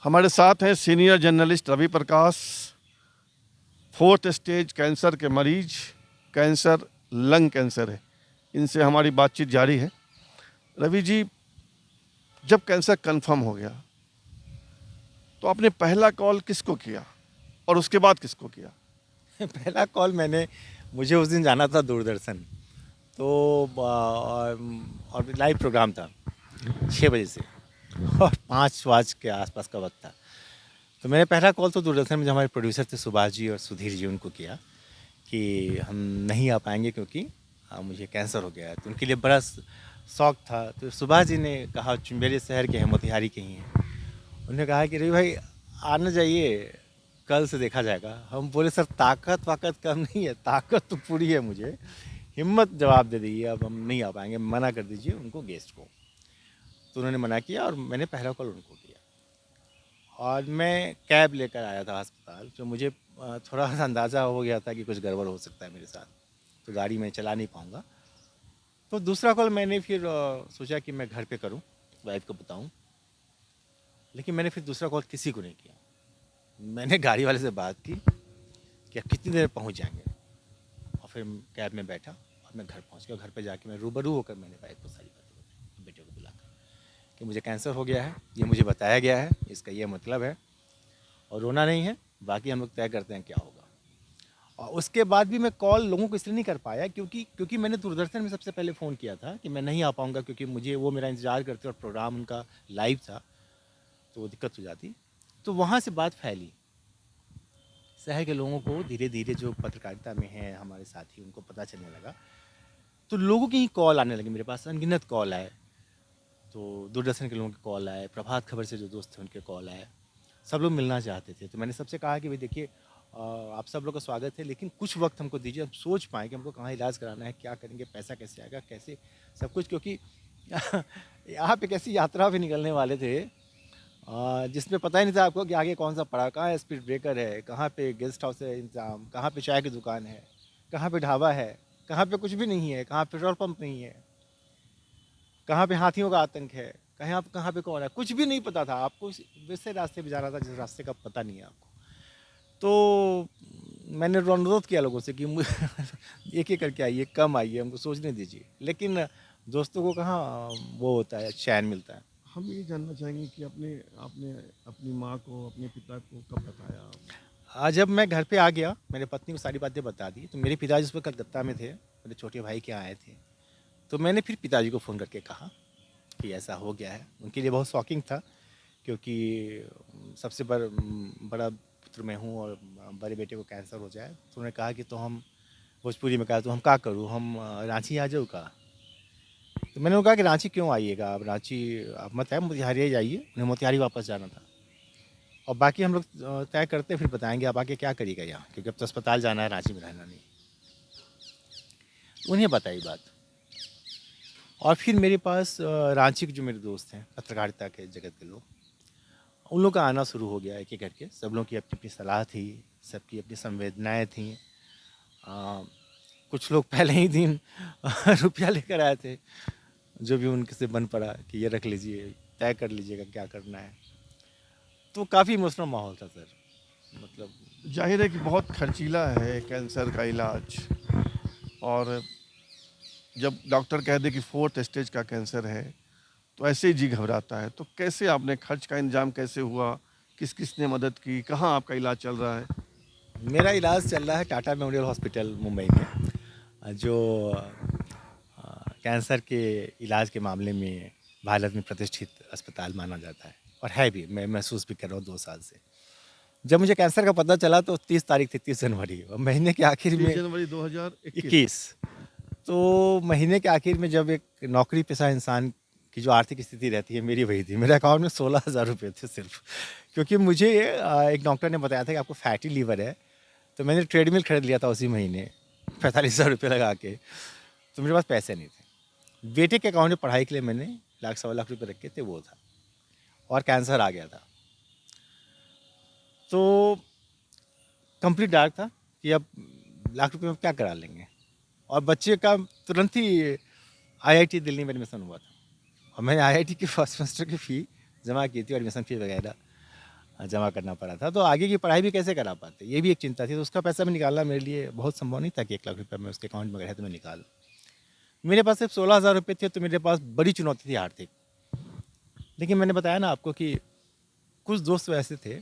हमारे साथ हैं senior journalist Ravi Prakash, fourth stage cancer के मरीज, कैंसर लंग कैंसर है। इनसे हमारी बातचीत जारी है। रवि जी, जब कैंसर कंफर्म हो गया तो आपने पहला कॉल किसको किया और उसके बाद किसको किया? पहला कॉल मुझे उस दिन जाना था दूरदर्शन। तो और लाइव प्रोग्राम था 6 बजे से और 5 के आसपास का वक्त था। तो मैंने पहला कॉल तो दूरदर्शन में जो हमारे प्रोड्यूसर थे सुभाष जी और सुधीर जी, उनको किया कि हम नहीं आ पाएंगे क्योंकि मुझे कैंसर हो गया है। तो उनके लिए बड़ा शौक था। तो सुभाष जी ने कहा, मेरे शहर के हैं, मोतिहारी के ही हैं। उन्होंने कहा कि रवि भाई आना चाहिए, कल से देखा जाएगा। हम बोले सर ताकत वाकत कम नहीं है, ताकत तो पूरी है मुझे, हिम्मत जवाब दे दीजिए, अब हम नहीं आ पाएंगे, मना कर दीजिए उनको, गेस्ट को। तो उन्होंने मना किया और मैंने पहला कॉल उनको किया और मैं कैब लेकर आया था अस्पताल। जो मुझे थोड़ा सा अंदाज़ा हो गया था कि कुछ गड़बड़ हो सकता है मेरे साथ, तो गाड़ी में चला नहीं पाऊँगा। तो दूसरा कॉल मैंने फिर सोचा कि मैं घर पे करूँ, वाइफ को बताऊँ। लेकिन मैंने फिर दूसरा कॉल किसी को नहीं किया। मैंने गाड़ी वाले से बात की कि आप कितनी देर में पहुँच जाएंगे, और फिर कैब में बैठा और मैं घर पहुँच गया। घर पे जाके मैं रूबरू होकर मैंने वाइफ को सारी बातें बताई, बेटे को बुलाकर, कि मुझे कैंसर हो गया है, ये मुझे बताया गया है, इसका ये मतलब है, और रोना नहीं है, बाकी हम लोग तय करते हैं क्या होगा। और उसके बाद भी मैं कॉल लोगों को इसलिए नहीं कर पाया क्योंकि मैंने दूरदर्शन में सबसे पहले फ़ोन किया था कि मैं नहीं आ पाऊँगा, क्योंकि मुझे वो मेरा इंतज़ार करते और प्रोग्राम उनका लाइव था, तो वो दिक्कत हो जाती। तो वहाँ से बात फैली शहर के लोगों को, धीरे धीरे जो पत्रकारिता में हैं हमारे साथी, उनको पता चलने लगा। तो लोगों की ही कॉल आने लगे मेरे पास, अनगिनत कॉल आए। तो दूरदर्शन के लोगों के कॉल आए, प्रभात खबर से जो दोस्त थे उनके कॉल आए, सब लोग मिलना चाहते थे। तो मैंने सबसे कहा कि भाई देखिए, आप सब लोग का स्वागत है, लेकिन कुछ वक्त हमको दीजिए, हम सोच पाएँ कि हमको कहाँ इलाज कराना है, क्या करेंगे, पैसा कैसे आएगा, कैसे सब कुछ। क्योंकि यहाँ पे कैसी यात्रा पे निकलने वाले थे जिसमें पता ही नहीं था आपको कि आगे कौन सा पड़ा, कहाँ स्पीड ब्रेकर है, कहाँ पे गेस्ट हाउस है इंतजाम, कहाँ पे चाय की दुकान है, कहाँ पे ढाबा है, कहाँ पे कुछ भी नहीं है, कहाँ पेट्रोल पंप नहीं है, कहाँ पे हाथियों का आतंक है, कहाँ पे कौन है, कुछ भी नहीं पता था। आपको वैसे रास्ते पे जाना था जिस रास्ते का पता नहीं है आपको। तो मैंने अनुरोध किया लोगों से कि एक एक करके आइए, कम आइए, हमको सोचने दीजिए। लेकिन दोस्तों को कहाँ वो होता है, चैन मिलता है। हम ये जानना चाहेंगे कि आपने आपने अपनी माँ को, अपने पिता को कब बताया? जब मैं घर पे आ गया, मेरे पत्नी को सारी बातें बता दी। तो मेरे पिताजी उस वक्त कलकत्ता में थे, मेरे छोटे भाई के यहाँ आए थे। तो मैंने फिर पिताजी को फ़ोन करके कहा कि ऐसा हो गया है। उनके लिए बहुत शॉकिंग था, क्योंकि सबसे बड़ा पुत्र मैं हूँ और बड़े बेटे को कैंसर हो जाए। तो उन्होंने कहा कि तो हम, भोजपुरी में कहा, तो हम क्या करूँ, हम रांची आ जाऊँ का? तो मैंने उनको कहा कि रांची क्यों आइएगा, आप रांची आप मत आए, मोतिहारी जाइए। उन्हें मोतिहारी वापस जाना था, और बाकी हम लोग तय करते फिर बताएंगे आप आके क्या करिएगा यहाँ, क्योंकि अब तो अस्पताल जाना है, रांची में रहना नहीं। उन्हें बताई बात। और फिर मेरे पास रांची के जो मेरे दोस्त हैं, पत्रकारिता के जगत के लोग, उन लोग का आना शुरू हो गया एक एक करके। सब लोगों की अपनी अपनी सलाह थी, सबकी अपनी संवेदनाएं थी। कुछ लोग पहले ही दिन रुपया लेकर आए थे, जो भी उनके से बन पड़ा कि ये रख लीजिए, तय कर लीजिएगा क्या करना है। तो काफ़ी इमोशनल माहौल था सर, मतलब। जाहिर है कि बहुत खर्चीला है कैंसर का इलाज, और जब डॉक्टर कह दे कि फोर्थ स्टेज का कैंसर है तो ऐसे ही जी घबराता है। तो कैसे आपने, खर्च का इंतजाम कैसे हुआ, किस किस ने मदद की, कहाँ आपका इलाज चल रहा है? मेरा इलाज चल रहा है टाटा मेमोरियल हॉस्पिटल मुंबई में, जो कैंसर के इलाज के मामले में भारत में प्रतिष्ठित अस्पताल माना जाता है, और है भी। मैं महसूस भी कर रहा हूँ 2 साल से। जब मुझे कैंसर का पता चला तो 30 तारीख थी, 30 जनवरी, और महीने के आखिर 30 में जनवरी 2021। 21। तो महीने के आखिर में जब एक नौकरी पेशा इंसान की जो आर्थिक स्थिति रहती है, मेरी वही थी। मेरे अकाउंट में 16,000 रुपये थे सिर्फ, क्योंकि मुझे एक डॉक्टर ने बताया था कि आपको फैटी लीवर है। तो मैंने ट्रेडमिल खरीद लिया था उसी महीने 45,000 रुपये लगा के। तो मेरे पास पैसे नहीं थे। बेटे के अकाउंट में पढ़ाई के लिए मैंने लाख सवा लाख रुपये रखे थे, वो था। और कैंसर आ गया था, तो कंप्लीट डार्क था कि अब लाख रुपये में क्या करा लेंगे। और बच्चे का तुरंत ही आईआईटी दिल्ली में एडमिशन हुआ था, और मैंने आईआईटी की फर्स्ट सेमेस्टर की फ़ी जमा की थी, एडमिशन फ़ी वगैरह। जमा करना पड़ा था। तो आगे की पढ़ाई भी कैसे करा पाते, ये भी एक चिंता थी। तो उसका पैसा भी निकालना मेरे लिए बहुत संभव नहीं था कि 1 लाख रुपये मैं उसके अकाउंट में अगर है तो मैं निकालूँ। मेरे पास सिर्फ 16,000 रुपये थे, तो मेरे पास बड़ी चुनौती थी आर्थिक। लेकिन मैंने बताया ना आपको कि कुछ दोस्त वैसे थे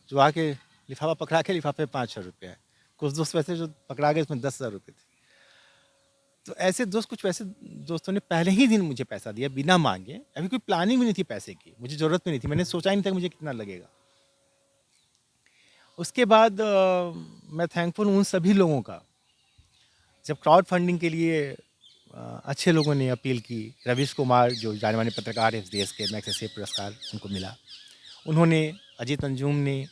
जो आके लिफाफा पकड़ा के, लिफाफे 500 रुपये है। कुछ दोस्त वैसे जो पकड़ा गए उसमें 10,000 रुपये थे। तो ऐसे दोस्त, कुछ वैसे दोस्तों ने पहले ही दिन मुझे पैसा दिया बिना मांगे। अभी कोई प्लानिंग भी नहीं थी पैसे की, मुझे ज़रूरत भी नहीं थी, मैंने सोचा ही नहीं था कि मुझे कितना लगेगा। उसके बाद मैं थैंकफुल हूँ उन सभी लोगों का, जब क्राउड फंडिंग के लिए अच्छे लोगों ने अपील की। रवीश कुमार जो जाने माने पत्रकार है, देश के मैग्सेसे पुरस्कार उनको मिला, उन्होंने, अजीत अंजुम ने,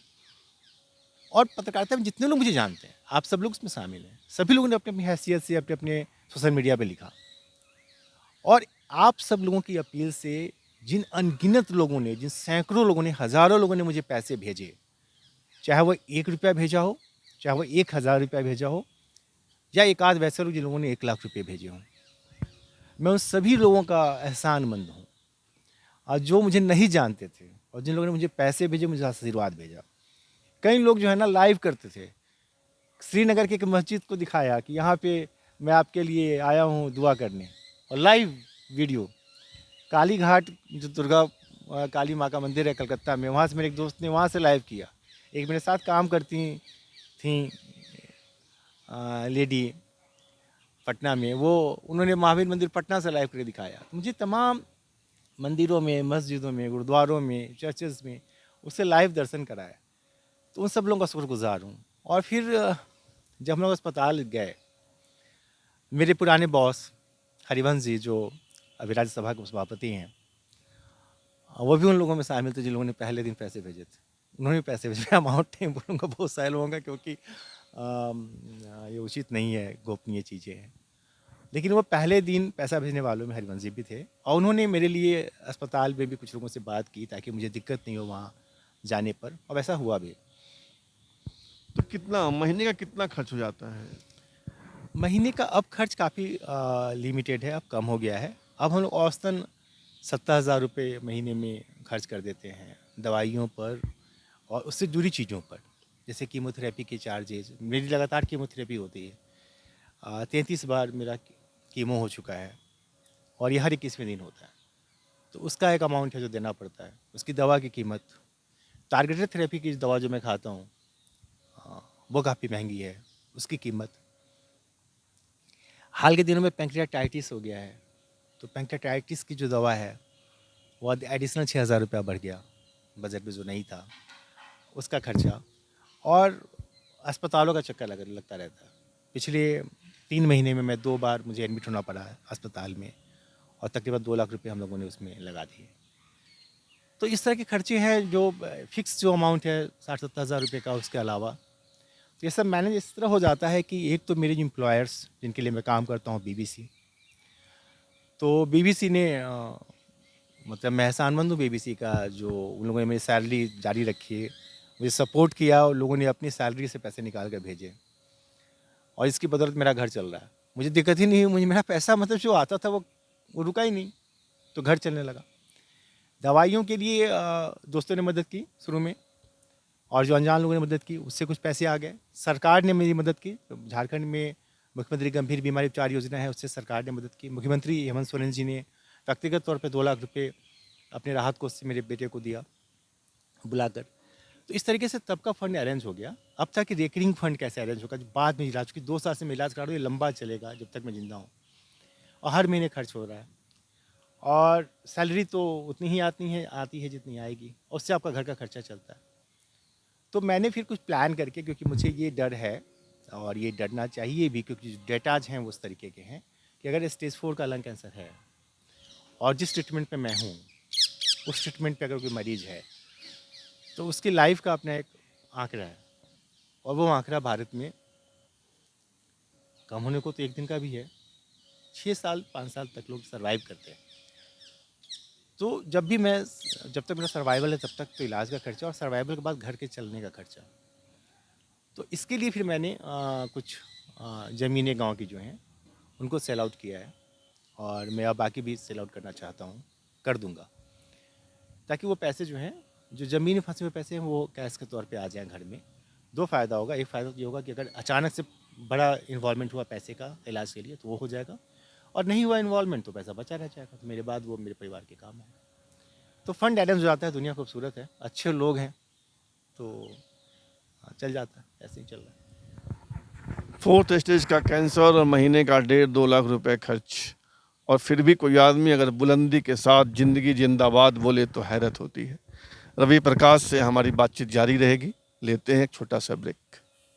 और पत्रकारिता में जितने लोग मुझे जानते हैं, आप सब लोग उसमें शामिल हैं। सभी लोगों ने अपनी अपनी हैसियत से अपने अपने सोशल मीडिया पे लिखा। और आप सब लोगों की अपील से जिन अनगिनत लोगों ने, जिन सैकड़ों लोगों ने, हज़ारों लोगों ने मुझे पैसे भेजे, चाहे वो 1 रुपया भेजा हो, चाहे वो 1,000 रुपया भेजा हो, या एक आध वैसे लोग जिन लोगों ने 1 लाख रुपये भेजे हों, मैं उन सभी लोगों का एहसानमंद हूँ। और जो मुझे नहीं जानते थे और जिन लोगों ने मुझे पैसे भेजे, मुझे आशीर्वाद भेजा। कई लोग जो है ना लाइव करते थे, श्रीनगर के एक मस्जिद को दिखाया कि यहाँ पे मैं आपके लिए आया हूँ दुआ करने, और लाइव वीडियो। काली घाट जो दुर्गा काली माँ का मंदिर है कलकत्ता में, वहाँ से मेरे एक दोस्त ने वहाँ से लाइव किया। एक मेरे साथ काम करती थी लेडी पटना में, वो उन्होंने महावीर मंदिर पटना से लाइव करके दिखाया। मुझे तमाम मंदिरों में, मस्जिदों में, गुरुद्वारों में, चर्चेज़ में उससे लाइव दर्शन कराया। तो उन सब लोगों का शुक्रगुजार हूँ। और फिर जब हम लोग अस्पताल गए, मेरे पुराने बॉस हरिवंश जी जो अभी राज्यसभा के सभापति हैं, वो भी उन लोगों में शामिल थे जिन लोगों ने पहले दिन पैसे भेजे थे। उन्होंने भी पैसे भेजे, अमाउंट नहीं बोलूँगा बहुत सारे लोगों का, क्योंकि ये उचित नहीं है, गोपनीय चीज़ें हैं। लेकिन वो पहले दिन पैसा भेजने वालों में हरिवंश जी भी थे, और उन्होंने मेरे लिए अस्पताल में भी कुछ लोगों से बात की ताकि मुझे दिक्कत नहीं हो वहाँ जाने पर, और वैसा हुआ भी। तो कितना महीने का कितना खर्च हो जाता है? महीने का अब खर्च काफ़ी लिमिटेड है, अब कम हो गया है। अब हम लोग औसतन 70,000 रुपये महीने में खर्च कर देते हैं दवाइयों पर और उससे जुड़ी चीज़ों पर। जैसे कीमोथेरेपी के चार्जेज, मेरी लगातार कीमोथेरेपी होती है। 33 बार मेरा कीमो हो चुका है, और ये हर 21वें दिन होता है। तो उसका एक अमाउंट है जो देना पड़ता है। उसकी दवा की कीमत, टारगेटेड थेरेपी की दवा जो मैं खाता हूँ वो काफ़ी महंगी है, उसकी कीमत। हाल के दिनों में पैंक्रियाटाइटिस हो गया है, तो पैंक्रियाटाइटिस की जो दवा है वो एडिशनल 6,000 रुपया बढ़ गया, बजट में जो नहीं था उसका खर्चा। और अस्पतालों का चक्कर लगता रहता है। पिछले 3 महीने में मैं 2 बार मुझे एडमिट होना पड़ा है अस्पताल में, और तकरीबन 2 लाख रुपये हम लोगों ने उसमें लगा दिए। तो इस तरह के खर्चे हैं जो फिक्स जो अमाउंट है 60-70 हज़ार रुपये का, उसके अलावा तो ये सब मैनेज इस तरह हो जाता है कि एक तो मेरे जो एम्प्लॉयर्स जिनके लिए मैं काम करता हूँ बीबीसी, तो बीबीसी ने मतलब मैं एहसानमंद हूँ बीबीसी का, जो उन लोगों ने मेरी सैलरी जारी रखी है, मुझे सपोर्ट किया, और लोगों ने अपनी सैलरी से पैसे निकाल कर भेजे, और इसकी बदौलत मेरा घर चल रहा है। मुझे दिक्कत ही नहीं हुई, मुझे मेरा पैसा मतलब जो आता था वो रुका ही नहीं, तो घर चलने लगा। दवाइयों के लिए दोस्तों ने मदद की शुरू में, और जो अनजान लोगों ने मदद की उससे कुछ पैसे आ गए। सरकार ने मेरी मदद की, तो झारखंड में मुख्यमंत्री गंभीर बीमारी उपचार योजना है, उससे सरकार ने मदद की। मुख्यमंत्री हेमंत सोरेन जी ने व्यक्तिगत तौर पे 2 लाख रुपये अपने राहत कोष से मेरे बेटे को दिया बुलाकर। तो इस तरीके से तब का फंड अरेंज हो गया। अब तक कि रेकरिंग फंड कैसे अरेंज होगा, जो बाद में इलाज, की 2 साल से मैं इलाज करा रहा हूँ, ये लंबा चलेगा जब तक मैं जिंदा हूँ, और हर महीने खर्च हो रहा है। और सैलरी तो उतनी ही आती है जितनी आएगी, और उससे आपका घर का खर्चा चलता है। तो मैंने फिर कुछ प्लान करके, क्योंकि मुझे ये डर है, और ये डरना चाहिए भी, क्योंकि डेटाज हैं वो उस तरीके के हैं कि अगर स्टेज 4 का लंग कैंसर है, और जिस ट्रीटमेंट पे मैं हूँ उस ट्रीटमेंट पे अगर कोई मरीज़ है, तो उसकी लाइफ का अपना एक आंकड़ा है, और वो आंकड़ा भारत में कम होने को तो एक दिन का भी है। 6 साल 5 साल तक लोग सर्वाइव करते हैं। तो जब तक मेरा सर्वाइवल है तब तक तो इलाज का खर्चा, और सर्वाइवल के बाद घर के चलने का खर्चा। तो इसके लिए फिर मैंने कुछ ज़मीनें गांव की जो हैं उनको सेल आउट किया है, और मैं अब बाकी भी सेल आउट करना चाहता हूँ, कर दूंगा, ताकि वो पैसे जो हैं जो ज़मीन में फंसे हुए पैसे हैं वो कैश के तौर पे आ जाएँ घर में। 2 फ़ायदा होगा, एक फ़ायदा ये होगा कि अगर अचानक से बड़ा इन्वॉल्वमेंट हुआ पैसे का इलाज के लिए तो वो हो जाएगा, और नहीं हुआ इन्वॉल्वमेंट तो पैसा बचा रह जाएगा, तो मेरे बाद वो मेरे परिवार के काम आएगा। तो फंड अरेंज हो जाता है, दुनिया खूबसूरत है, अच्छे लोग हैं, तो हाँ, चल जाता है, ऐसे ही चल रहा है। फोर्थ स्टेज का कैंसर और महीने का 1.5-2 लाख रुपए खर्च, और फिर भी कोई आदमी अगर बुलंदी के साथ जिंदगी जिंदाबाद बोले तो हैरत होती है। रवि प्रकाश से हमारी बातचीत जारी रहेगी। लेते हैं एक छोटा सा ब्रेक।